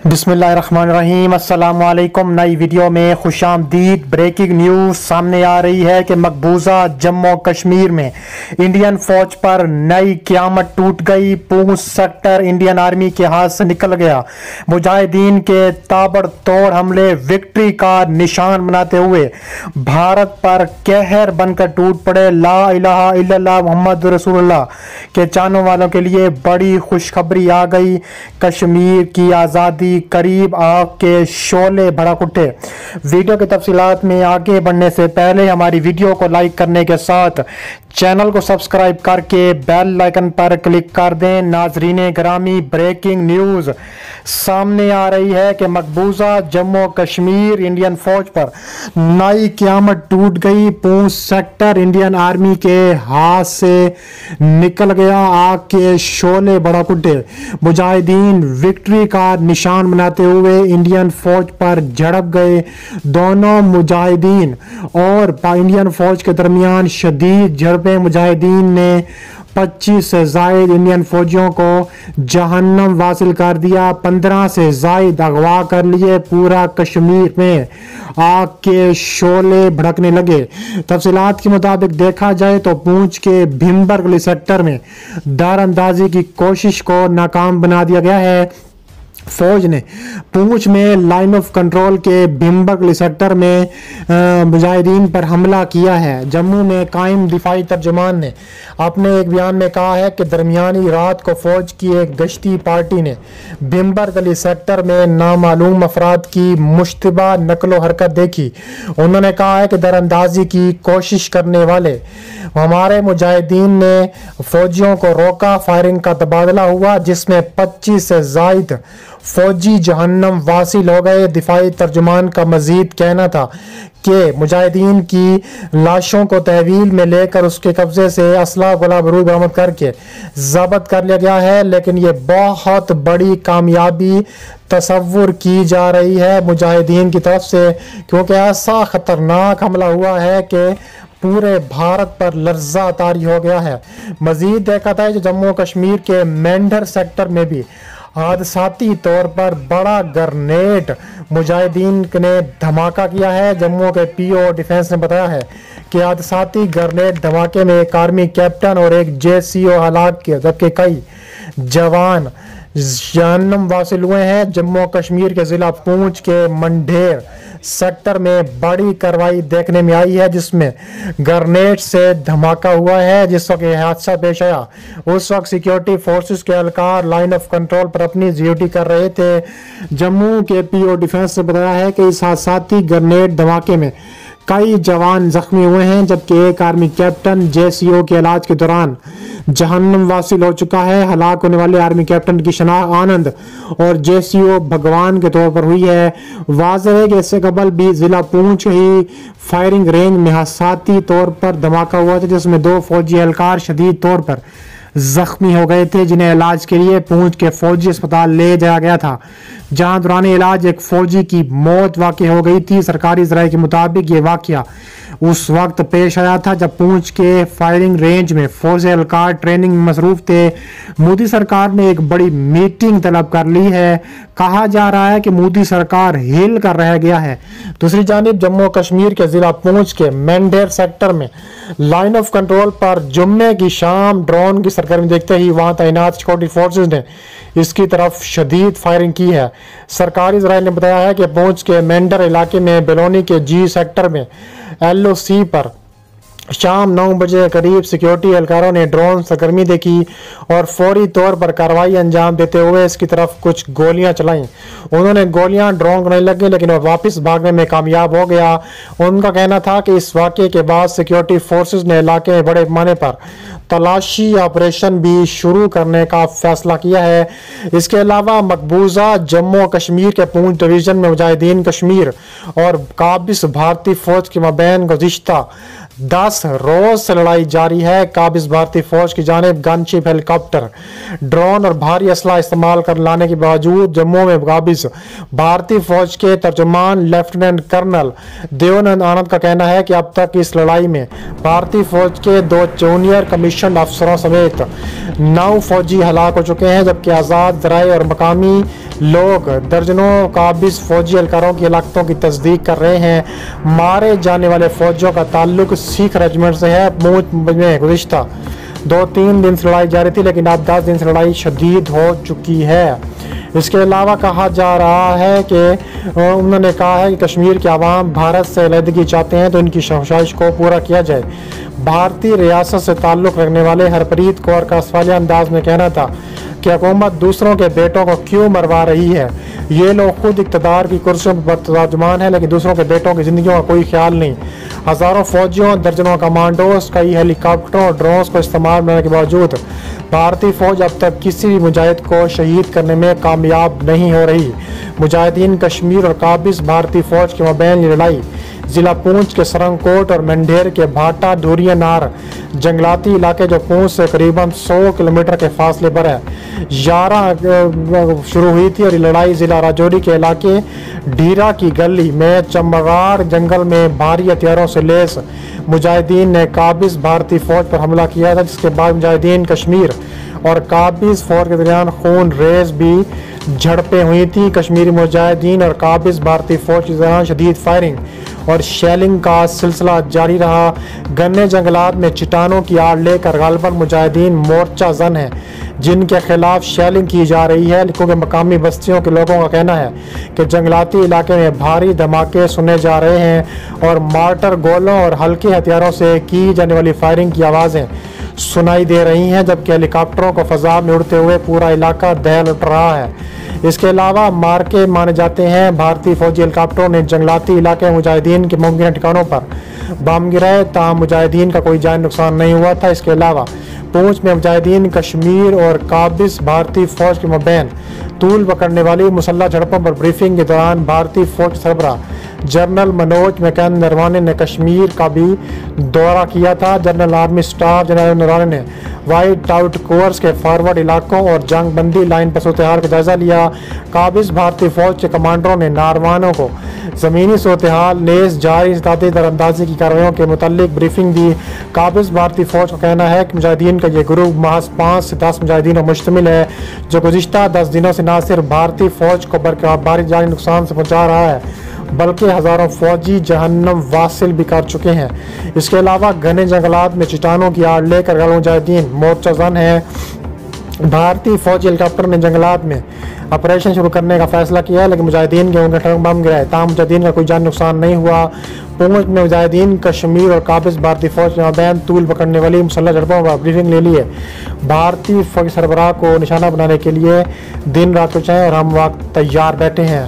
बिस्मिल्लाहिर्रहमानिर्रहीम। अस्सलाम वालेकुम। नई वीडियो में खुश आमदीद। ब्रेकिंग न्यूज़ सामने आ रही है कि मकबूजा जम्मू कश्मीर में इंडियन फौज पर नई क़यामत टूट गई। पूंछ सेक्टर इंडियन आर्मी के हाथ से निकल गया। मुजाहिदीन के ताबड़तोड़ हमले विक्ट्री का निशान बनाते हुए भारत पर कहर बनकर टूट पड़े। ला इलाहा इल्लल्लाह मुहम्मद रसूलुल्लाह के चाहने वालों के लिए बड़ी खुशखबरी आ गई। कश्मीर की आज़ादी करीब आग के शोले भड़क उठे। वीडियो की तफसीलात में आगे बढ़ने से पहले हमारी वीडियो को लाइक करने के साथ चैनल को सब्सक्राइब करके बेल आइकन पर क्लिक कर दें। नाजरीन ग्रामी, ब्रेकिंग न्यूज़ सामने आ रही है कि मकबूजा जम्मू कश्मीर इंडियन फौज पर नई क़यामत टूट गई। पूंछ सेक्टर इंडियन आर्मी के हाथ से निकल गया। आग के शोले भड़क उठे। मुजाहिदीन विक्ट्री का निशान बनाते हुए इंडियन फौज पर झड़प गए। दोनों मुजाहिदीन और इंडियन फौज के दरमियान शदीद झड़पें। मुजाहिदीन ने 25 से जायद इंडियन फौजियों को जहन्नम वासिल कर दिया। 15 से जायद अगवा कर लिए। पूरा कश्मीर में आग के शोले भड़कने लगे। तफसीलात के मुताबिक देखा जाए तो पूंछ के भीमबरगली सेक्टर में दर अंदाजी की कोशिश को नाकाम बना दिया गया है। फौज ने पूंछ में लाइन ऑफ कंट्रोल के भीमबरगली सेक्टर में मुजाहिदीन पर हमला किया है। जम्मू में कायम दिफाई तर्जुमान ने अपने एक बयान में कहा है कि दरमियानी रात को फौज की एक गश्ती पार्टी ने भीमबरगली सेक्टर में नामालूम अफराद की मुश्तबा नकलो हरकत देखी। उन्होंने कहा है कि दरअंदाजी की कोशिश करने वाले हमारे मुजाहिदीन ने फौजियों को रोका। फायरिंग का तबादला हुआ जिसमें 25 से जायद फौजी जहन्नम वासिल हो गए। दिफाई तर्जुमान का मजीद कहना था कि मुजाहिदीन की लाशों को तहवील में लेकर उसके कब्जे से असला गोला बारूद बरामद करके जब्त कर लिया गया है। लेकिन ये बहुत बड़ी कामयाबी तसव्वुर की जा रही है मुजाहिदीन की तरफ से, क्योंकि ऐसा खतरनाक हमला हुआ है कि पूरे भारत पर लर्जा तारी हो गया है। मजीद देखा था जो जम्मू कश्मीर के मेंढर सेक्टर में भी हादसाती तौर पर बड़ा ग्रेनेड मुजाहिदीन ने धमाका किया है। जम्मू के पीओ डिफेंस ने बताया है कि हादसाती ग्रेनेड धमाके में एक आर्मी कैप्टन और एक जेसीओ हलाक किए, जबकि कई जवान जहन्नम वासिल हुए हैं। जम्मू कश्मीर के ज़िला पूंछ के मंढेर सेक्टर में बड़ी कार्रवाई देखने में आई है जिसमें ग्रेनेड से धमाका हुआ है। जिस वक्त यह हादसा पेश आया उस वक्त सिक्योरिटी फोर्सेस के एहलकार लाइन ऑफ कंट्रोल पर अपनी ड्यूटी कर रहे थे। जम्मू के पीओ डिफेंस ने बताया है कि इस हादसाती ग्रेनेड धमाके में कई जवान जख्मी हुए हैं, जबकि एक आर्मी कैप्टन जेसीओ के इलाज के दौरान जहन्नम वासिल हो चुका है। हलाक होने वाले आर्मी कैप्टन की शनाख्त आनंद और जेसीओ भगवान के तौर पर हुई है। वाज़ेह है कि इससे कबल भी जिला पूंछ ही फायरिंग रेंज में हादसाती तौर पर धमाका हुआ था जिसमें 2 फौजी एहलकार शदीद तौर पर जख्मी हो गए थे, जिन्हें इलाज के लिए पूंछ के फौजी अस्पताल ले जाया गया था, जहां दौरान इलाज एक फौजी की मौत वाक़ई हो गई थी। सरकारी ज़राए के मुताबिक ये वाक़या उस वक्त पेश आया था जब पूंछ के फायरिंग रेंज में फौजी एहलकार ट्रेनिंग में मसरूफ थे। मोदी सरकार ने एक बड़ी मीटिंग तलब कर ली है। कहा जा रहा है कि मोदी सरकार हिल कर रह गया है। दूसरी जानिब जम्मू कश्मीर के ज़िला पूंछ के मेंढेर सेक्टर में लाइन ऑफ कंट्रोल पर जुम्मे की शाम ड्रोन की सरगर्मी देखते ही वहां तैनात सिक्योरिटी फोर्सेज ने इसकी तरफ शदीद फायरिंग की है। सरकारी ज़राए ने बताया है कि पूंछ के मेंढर इलाके में बेलोनी के जी सेक्टर में LOC पर शाम 9 बजे करीब सिक्योरिटी एहलकारों ने ड्रोन सरगर्मी देखी और फौरी तौर पर कार्रवाई अंजाम देते हुए इसकी तरफ कुछ गोलियां चलाईं। उन्होंने गोलियां ड्रोन को नहीं लगी लेकिन वो वापस भागने में कामयाब हो गया। उनका कहना था कि इस वाक़े के बाद सिक्योरिटी फोर्सेज ने इलाके में बड़े पैमाने पर तलाशी ऑपरेशन भी शुरू करने का फैसला किया है। इसके अलावा मकबूजा जम्मू कश्मीर के पूंछ डिवीज़न में मुजाहिदीन कश्मीर और काबिज भारतीय फौज के मबैन गुज़िश्ता 10 रोज से लड़ाई जारी है। काबिज भारतीय फौज की जानिब गनशिप, हेलीकॉप्टर, ड्रोन और भारी असला इस्तेमाल कर लाने के बावजूद जम्मू में काबिज भारतीय फौज के तर्जुमान लेफ्टिनेंट कर्नल देवानंद आनंद का कहना है कि अब तक इस लड़ाई में भारतीय फौज के 2 जूनियर कमीशन मिशन अफसरों समेत 9 फौजी हलाक हो चुके हैं, जबकि आज़ाद ज़राए और मकामी लोग दर्जनों काबिज फौजी एहलकारों की हलाकतों की तस्दीक कर रहे हैं। मारे जाने वाले फौजियों का ताल्लुक सिख रेजिमेंट से है। पूंछ में गुज़िश्ता 2-3 दिन से लड़ाई जारी थी, लेकिन अब 10 दिन से लड़ाई शदीद हो चुकी है। इसके अलावा कहा जा रहा है कि उन्होंने कहा है कि कश्मीर के अवाम भारत से अलहदगी चाहते हैं तो इनकी ख्वाहिश को पूरा किया जाए। भारतीय रियासत से ताल्लुक़ रखने वाले हरप्रीत कौर का सवालिया अंदाज में कहना था कि हुकूमत दूसरों के बेटों को क्यों मरवा रही है। ये लोग खुद इक़्तिदार की कुर्सियों पर तर्जुमान है, लेकिन दूसरों के बेटों की ज़िंदगियों का कोई ख्याल नहीं। हज़ारों फौजियों, दर्जनों कमांडोज, कई हेलीकॉप्टरों और ड्रोन्स को इस्तेमाल करने के बावजूद भारतीय फ़ौज अब तक किसी भी मुजाहिद को शहीद करने में कामयाब नहीं हो रही। मुजाहिदीन कश्मीर और काबिज भारतीय फ़ौज के मबैन ये लड़ाई ज़िला पूंछ के सरंगकोट और मंडेर के भाटा ढूरिया नार जंगलाती इलाके जो पूंछ से करीबन 100 किलोमीटर के फासले पर है 11 शुरू हुई थी, और ये लड़ाई ज़िला राजौरी के इलाके ढीरा की गली में चमगाड़ जंगल में भारी हथियारों से लैस मुजाहिदीन ने काबिज भारतीय फ़ौज पर हमला किया था, जिसके बाद मुजाहिदीन कश्मीर और काबिज फ़ौज के दरमियान खून रेज भी झड़पें हुई थी। कश्मीरी मुजाहिदीन और काबिज भारतीय फ़ौज के दौरान शदीद फायरिंग और शेलिंग का सिलसिला जारी रहा। गन्ने जंगलात में चिटानों की आड़ लेकर गालिबन मुजाहिदीन मोर्चा जन है, जिनके खिलाफ शेलिंग की जा रही है, क्योंकि मकामी बस्तियों के लोगों का कहना है कि जंगलाती इलाके में भारी धमाके सुने जा रहे हैं और मार्टर गोलों और हल्के हथियारों से की जाने वाली फायरिंग की आवाज़ें सुनाई दे रही हैं, जबकि हेलीकॉप्टरों को फ़ज़ा में उड़ते हुए पूरा इलाका दहल उठ रहा है। इसके अलावा मार्के माने जाते हैं। भारतीय फौजी हेलीकॉप्टरों ने जंगलाती इलाके मुजाहिदीन के मुमकिन ठिकानों पर बम गिराए, ताहम मुजाहिदीन का कोई जानी नुकसान नहीं हुआ था। इसके अलावा पूंछ में मुजाहिदीन कश्मीर और काबिज भारतीय फ़ौज के मबैन तूल पकड़ने वाली मुसल्लह झड़पों पर ब्रीफिंग के दौरान भारतीय फ़ौज के सरबराह जनरल मनोज मैकन नरवाने ने कश्मीर का भी दौरा किया था। General army staff general Naravane ने वाइट आउट कोर्स के फॉरवर्ड इलाकों और जंग बंदी लाइन पर सूरत हाल का जायजा लिया। काबिज भारतीय फ़ौज के कमांडरों ने नारवानों को ज़मीनी सूरत हाल नेज़ जारी इस्तादी दरअंदाजी की कार्रवाइयों के मुतालिक ब्रीफिंग दी। काबिज भारतीय फ़ौज का कहना है कि मुजाहिदीन का ये ग्रुप महज 5 से 10 मुजाहिदीन पर मुश्तमिल है, जो गुज़िश्ता 10 दिनों से न सिर्फ भारतीय फ़ौज को भारी जानी नुकसान से पहुँचा रहा है, बल्कि हज़ारों फौजी जहन्नम वासिल भी कर चुके हैं। इसके अलावा घने जंगलात में चिटानों की आड़ लेकर गैर मुजाहिदीन मोर्चा जन है। भारतीय फौजी हेलीकॉप्टर ने जंगलात में ऑपरेशन शुरू करने का फैसला किया है, लेकिन मुजाहिदीन के उनके ट्रक बम गिराए, ताहम मुजाहिदीन का कोई जान नुकसान नहीं हुआ। पूंछ में मुजाहिदीन कश्मीर और काबिज भारतीय फौज के मबैन तूल पकड़ने वाली मुसल्लह झड़पों पर ब्रीफिंग ले ली है। भारतीय फौज सरबराह को निशाना बनाने के लिए दिन रात को चाहें और हम वक्त तैयार बैठे हैं।